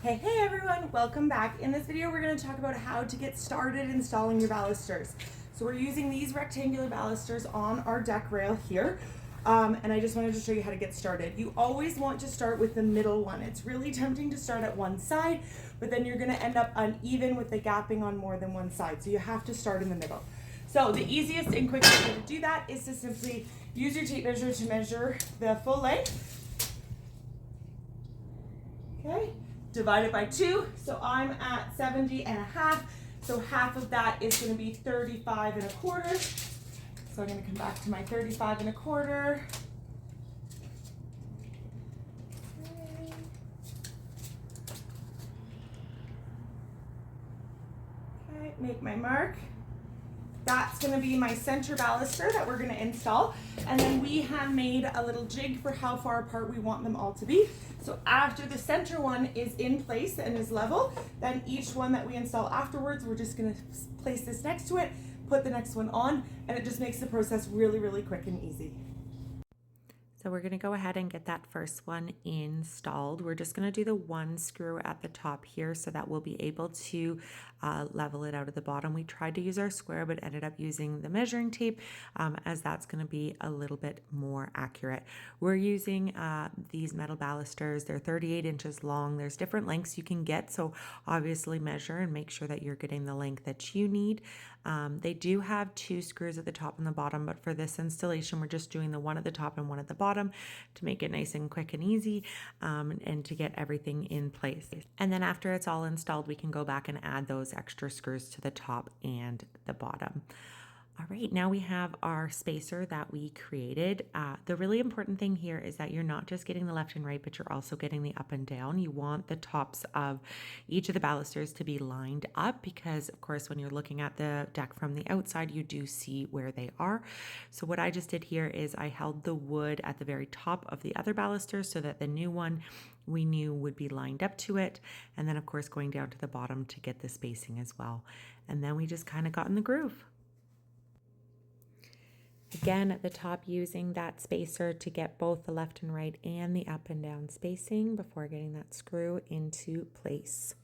Hey everyone, welcome back. In this video we're going to talk about how to get started installing your balusters. So we're using these rectangular balusters on our deck rail here, and I just wanted to show you how to get started. You always want to start with the middle one. It's really tempting to start at one side, but then you're going to end up uneven with the gapping on more than one side, so you have to start in the middle. So the easiest and quickest way to do that is to simply use your tape measure to measure the full length. Okay, divide it by 2, so I'm at 70 and a half, so half of that is going to be 35 and a quarter. So I'm going to come back to my 35 and a quarter. Okay, make my mark. That's going to be my center baluster that we're going to install, and then we have made a little jig for how far apart we want them all to be. So after the center one is in place and is level, then each one that we install afterwards, we're just going to place this next to it, put the next one on, and it just makes the process really, really quick and easy. So we're going to go ahead and get that first one installed. We're just going to do the one screw at the top here so that we'll be able to level it out at the bottom. We tried to use our square but ended up using the measuring tape as that's going to be a little bit more accurate. We're using these metal balusters. They're 38 inches long. There's different lengths you can get, so obviously measure and make sure that you're getting the length that you need. They do have 2 screws at the top and the bottom, but for this installation we're just doing the one at the top and one at the bottom to make it nice and quick and easy, and to get everything in place. And then after it's all installed, we can go back and add those extra screws to the top and the bottom. All right, now we have our spacer that we created. The really important thing here is that you're not just getting the left and right, but you're also getting the up and down. You want the tops of each of the balusters to be lined up because, of course, when you're looking at the deck from the outside, you do see where they are. So what I just did here is I held the wood at the very top of the other baluster so that the new one we knew would be lined up to it. And then, of course, going down to the bottom to get the spacing as well. And then we just kind of got in the groove. Again, at the top, using that spacer to get both the left and right and the up and down spacing before getting that screw into place.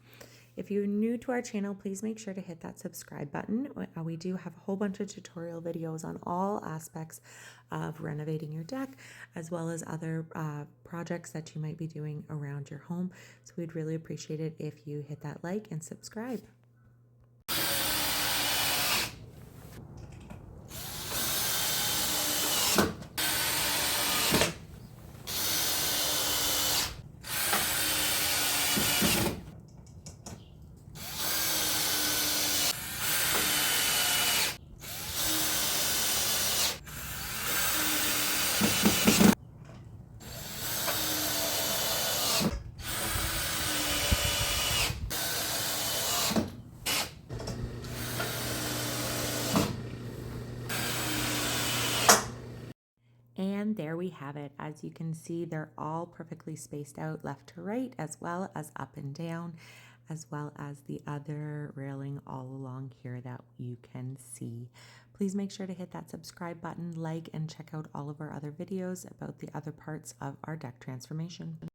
If you're new to our channel, please make sure to hit that subscribe button. We do have a whole bunch of tutorial videos on all aspects of renovating your deck, as well as other projects that you might be doing around your home. So we'd really appreciate it if you hit that like and subscribe. And there we have it. As you can see, they're all perfectly spaced out left to right, as well as up and down, as well as the other railing all along here that you can see. Please make sure to hit that subscribe button, like, and check out all of our other videos about the other parts of our deck transformation.